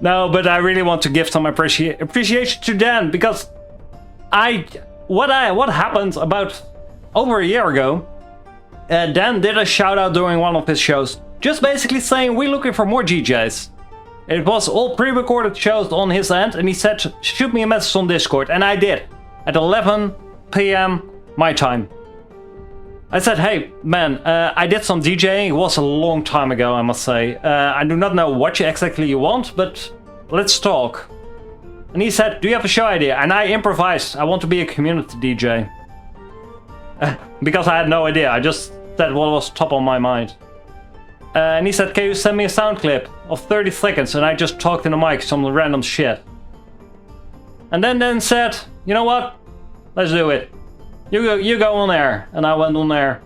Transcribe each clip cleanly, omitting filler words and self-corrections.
No, but I really want to give some appreciation to Dan, because what happened about over a year ago, Dan did a shout out during one of his shows, just basically saying we're looking for more DJs. It was all pre-recorded shows on his end, and he said shoot me a message on Discord, and I did at 11 p.m. my time. I said, hey man, I did some DJing. It was a long time ago, I must say. I do not know what exactly you want, but let's talk. And he said, do you have a show idea? And I improvised. I want to be a community DJ. Because I had no idea. I just said what was top on my mind. And he said, can you send me a sound clip of 30 seconds? And I just talked in the mic some random shit. And then said, you know what? Let's do it. You go on air. And I went on air.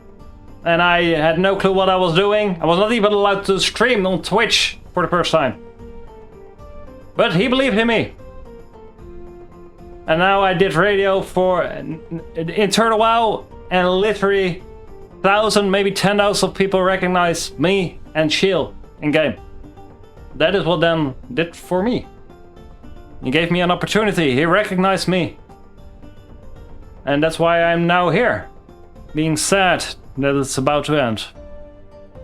And I had no clue what I was doing. I was not even allowed to stream on Twitch for the first time. But he believed in me. And now I did radio for in Turtle WoW, and literally 1,000, maybe 10,000 people recognize me and Sheal in game. That is what Dan did for me. He gave me an opportunity. He recognized me. And that's why I'm now here, being sad that it's about to end.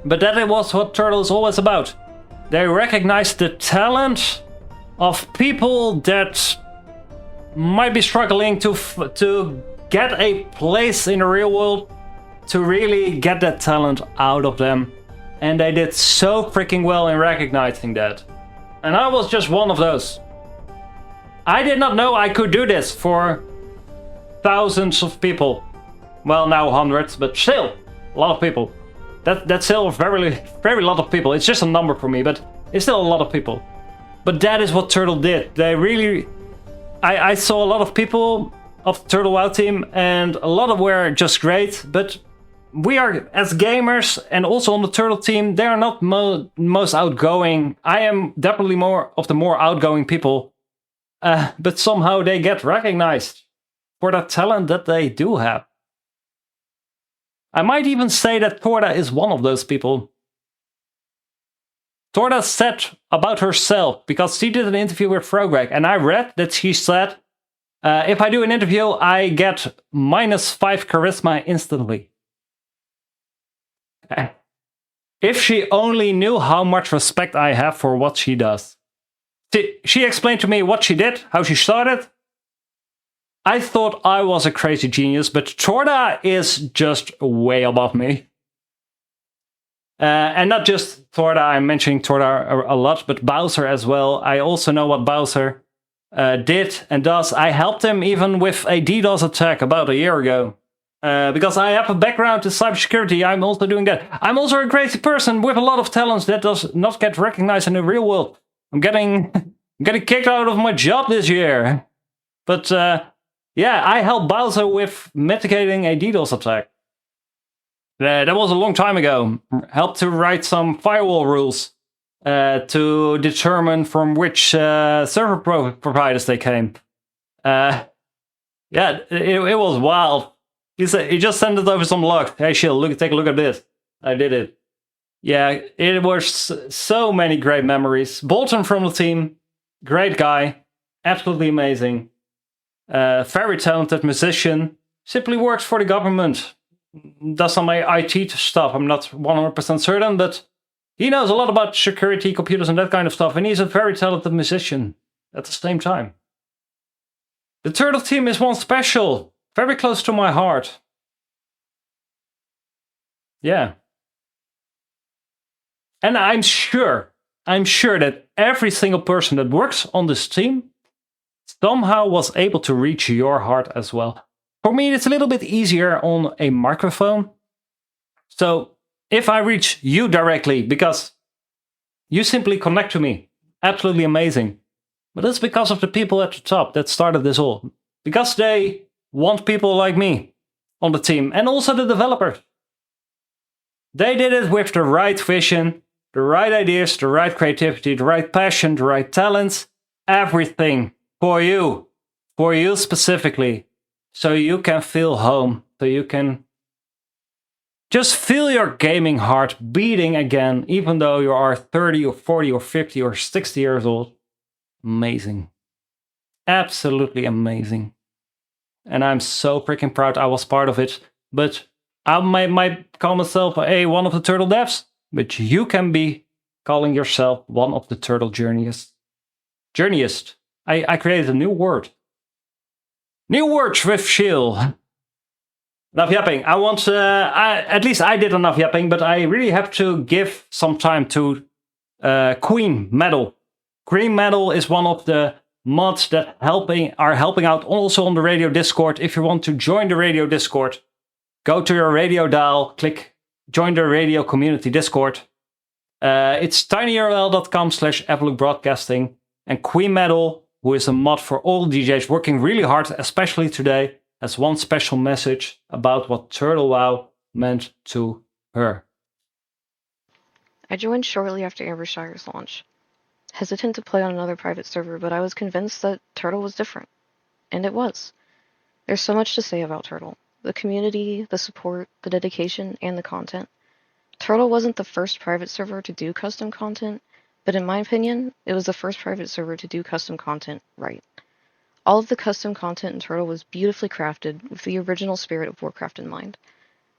But that was what Turtle is always about. They recognize the talent of people that might be struggling to get a place in the real world, to really get that talent out of them. And they did so freaking well in recognizing that. And I was just one of those. I did not know I could do this for thousands of people. Well, now hundreds, but still a lot of people. That's still a very lot of people. It's just a number for me, but it's still a lot of people. But that is what Turtle did. They really... I saw a lot of people of the Turtle WoW team, and a lot of were just great, but we are, as gamers, and also on the Turtle team, they are not most outgoing. I am definitely more of the more outgoing people, but somehow they get recognized for the talent that they do have. I might even say that Torda is one of those people. Torda said about herself, because she did an interview with Frogreg, and I read that she said, if I do an interview, I get -5 charisma instantly. If she only knew how much respect I have for what she does. She explained to me what she did, how she started. I thought I was a crazy genius, but Torda is just way above me. And not just Torda, I'm mentioning Torda a lot, but Bowser as well. I also know what Bowser did and does. I helped him even with a DDoS attack about a year ago. Because I have a background in cybersecurity, I'm also doing that. I'm also a crazy person with a lot of talents that does not get recognized in the real world. I'm getting kicked out of my job this year. But yeah, I helped Bowser with mitigating a DDoS attack. That was a long time ago. Helped to write some firewall rules to determine from which server providers they came. Yeah, it was wild. He just sent it over some log. Hey, Sheal, take a look at this. I did it. Yeah, it was so many great memories. Bolton from the team, great guy, absolutely amazing. Very talented musician, simply works for the government. Does some IT stuff, I'm not 100% certain, but he knows a lot about security, computers and that kind of stuff, and he's a very talented musician at the same time. The Turtle team is one special, very close to my heart. Yeah. And I'm sure that every single person that works on this team somehow was able to reach your heart as well. For me, it's a little bit easier on a microphone. So if I reach you directly, because you simply connect to me, absolutely amazing. But it's because of the people at the top that started this all. Because they want people like me on the team, and also the developers. They did it with the right vision, the right ideas, the right creativity, the right passion, the right talents, everything for you specifically. So you can feel home, so you can just feel your gaming heart beating again, even though you are 30 or 40 or 50 or 60 years old. amazing. Absolutely amazing. And I'm so freaking proud I was part of it. But I might call myself one of the turtle devs, but you can be calling yourself one of the turtle journeyists. Journeyist. I created a new word. New words with Sheal. Enough yapping. At least I did enough yapping, but I really have to give some time to Queen Metal. Queen Metal is one of the mods that are helping out also on the radio Discord. If you want to join the radio Discord, go to your radio dial, click join the radio community Discord. It's tinyurl.com/Everlook Broadcasting. And Queen Metal, who is a mod for all DJs working really hard, especially today, has one special message about what Turtle WoW meant to her. I joined shortly after Ambershire's launch. Hesitant to play on another private server, but I was convinced that Turtle was different. And it was. There's so much to say about Turtle. The community, the support, the dedication, and the content. Turtle wasn't the first private server to do custom content, but in my opinion, it was the first private server to do custom content right. All of the custom content in Turtle was beautifully crafted with the original spirit of Warcraft in mind.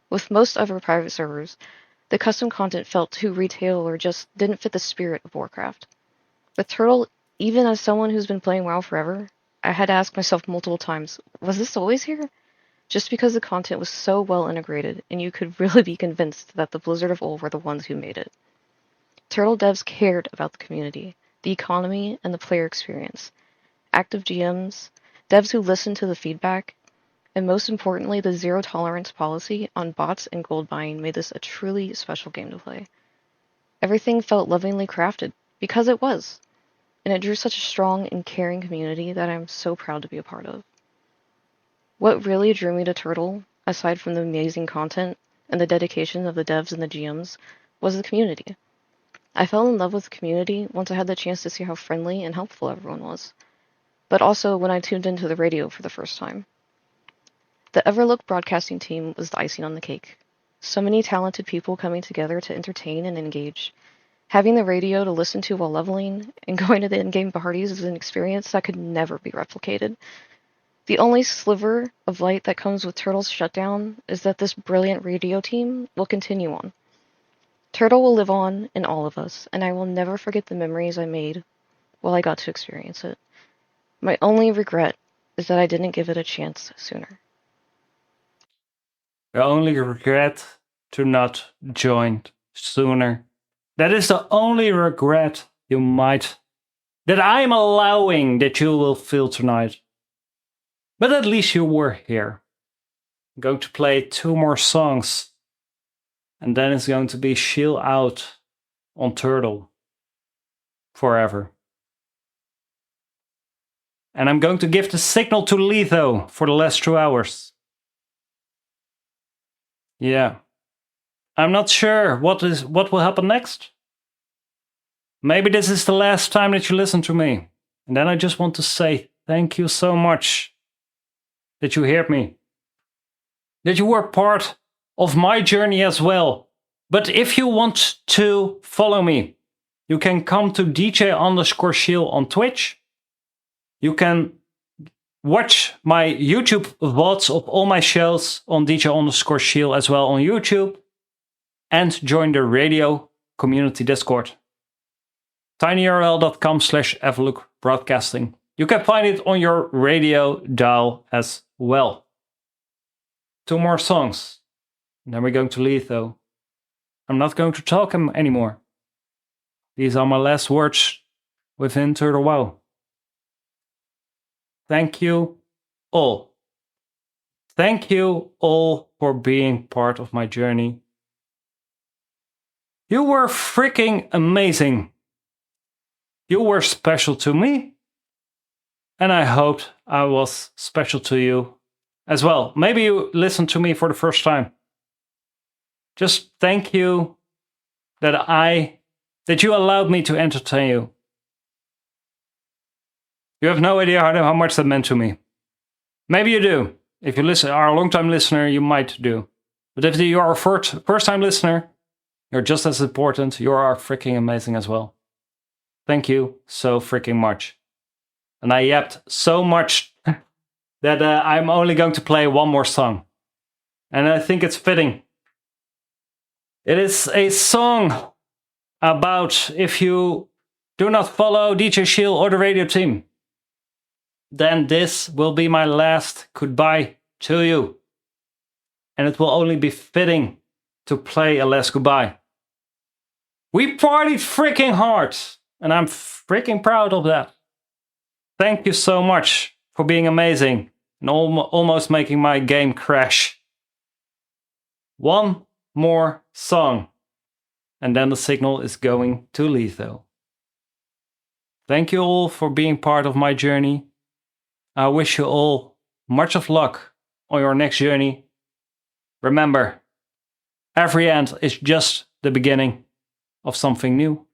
With most other private servers, the custom content felt too retail or just didn't fit the spirit of Warcraft. With Turtle, even as someone who's been playing WoW forever, I had to ask myself multiple times, was this always here? Just because the content was so well integrated, and you could really be convinced that the Blizzard of old were the ones who made it. Turtle devs cared about the community, the economy, and the player experience. Active GMs, devs who listened to the feedback, and most importantly, the zero-tolerance policy on bots and gold buying made this a truly special game to play. Everything felt lovingly crafted, because it was, and it drew such a strong and caring community that I'm so proud to be a part of. What really drew me to Turtle, aside from the amazing content and the dedication of the devs and the GMs, was the community. I fell in love with the community once I had the chance to see how friendly and helpful everyone was, but also when I tuned into the radio for the first time. The Everlook Broadcasting team was the icing on the cake. So many talented people coming together to entertain and engage. Having the radio to listen to while leveling and going to the in-game parties is an experience that could never be replicated. The only sliver of light that comes with Turtle's shutdown is that this brilliant radio team will continue on. Turtle will live on in all of us, and I will never forget the memories I made while I got to experience it. My only regret is that I didn't give it a chance sooner. Your only regret to not join sooner. That is the only regret that I'm allowing that you will feel tonight. But at least you were here. I'm going to play 2 more songs. And then it's going to be Sheal out on Turtle forever. And I'm going to give the signal to Letho for the last 2 hours. Yeah. I'm not sure what will happen next. Maybe this is the last time that you listen to me. And then I just want to say thank you so much that you heard me. That you were part of my journey as well. But if you want to follow me, you can come to DJ_Sheal on Twitch. You can watch my YouTube VODs of all my shows on DJ_Sheal as well on YouTube. And join the radio community Discord. tinyurl.com/Everlook Broadcasting. You can find it on your radio dial as well. 2 more songs. And then we're going to leave though. I'm not going to talk anymore. These are my last words within Turtle WoW. Thank you all. Thank you all for being part of my journey. You were freaking amazing. You were special to me. And I hoped I was special to you as well. Maybe you listened to me for the first time. Just thank you that you allowed me to entertain you. You have no idea how much that meant to me. Maybe you do. If you are a long-time listener, you might do. But if you are a first-time listener, you're just as important. You are freaking amazing as well. Thank you so freaking much. And I yapped so much that I'm only going to play one more song. And I think it's fitting. It is a song about if you do not follow DJ Sheal or the radio team, then this will be my last goodbye to you. And it will only be fitting to play a last goodbye. We partied freaking hard, and I'm freaking proud of that. Thank you so much for being amazing and almost making my game crash. One more song, and then the signal is going to Letho. Thank you all for being part of my journey. I wish you all much of luck on your next journey. Remember, every end is just the beginning of something new.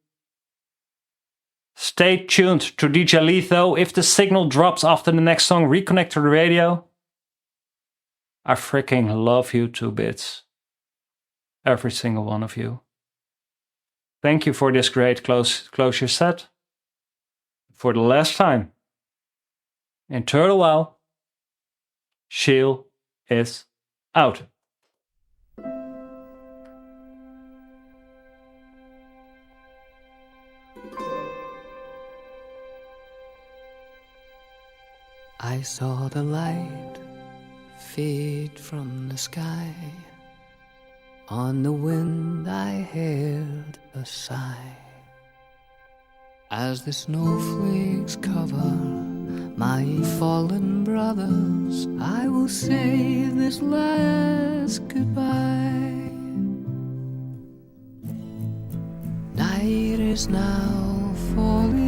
Stay tuned to DJ Letho. If the signal drops after the next song, reconnect to the radio. I freaking love you to bits. Every single one of you. Thank you for this great closure set. For the last time, in Turtle WoW, Sheal is out. I saw the light fade from the sky. On the wind I heard a sigh. As the snowflakes cover my fallen brothers, I will say this last goodbye. Night is now falling,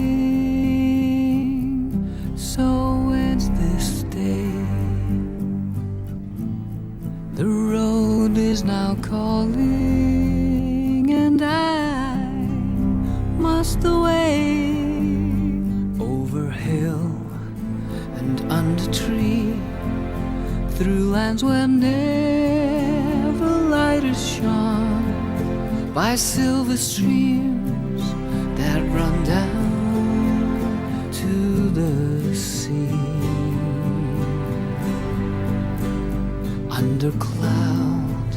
so ends this day. The road is now calling, and I must away. Over hill and under tree, through lands where never light is shone, by silver streams that run down to the sea. Under cloud,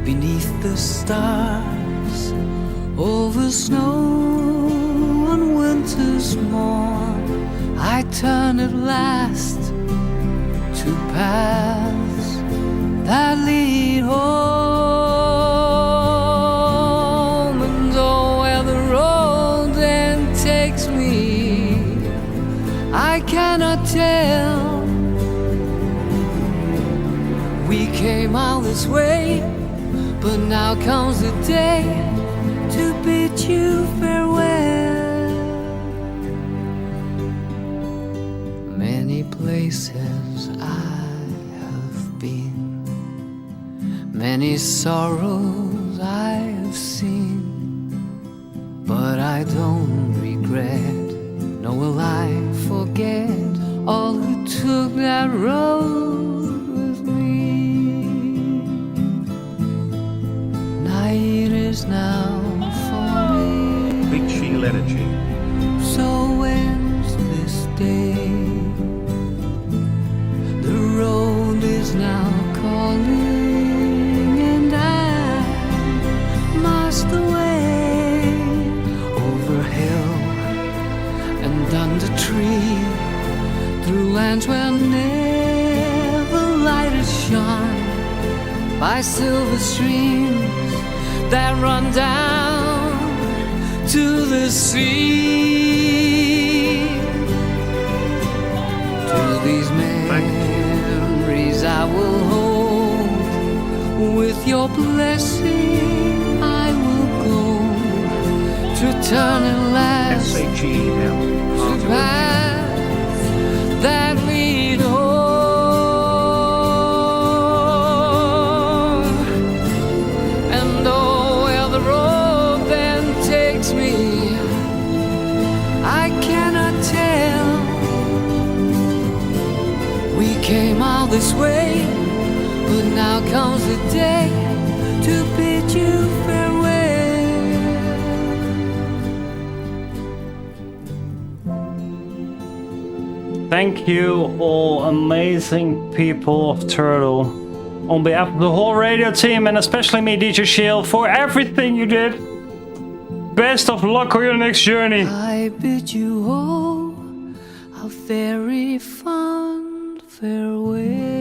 beneath the stars, over snow on winter's morn, I turn at last to paths that lead home. And oh, where the road then takes me, I cannot tell. We came all this way, but now comes the day to bid you farewell. Many places I have been, many sorrows I have seen, but I don't regret, nor will I forget all who took that road with me. Night is now falling, Big Sheal energy. so ends this day. The road is now calling, and I must away. Over hill and under tree, through lands where never light is shone, by silver streams that run down to the sea. To these memories I will hold, with your blessing I will go, to turn at last SHEL. to paths that lead home. And oh, where the road then takes me, I cannot tell. We came all this way, but now comes the day to bid you farewell. Thank you, all amazing people of Turtle. On behalf of the whole radio team and especially me, DJ Sheal, for everything you did. Best of luck on your next journey. I bid you all a very fond farewell.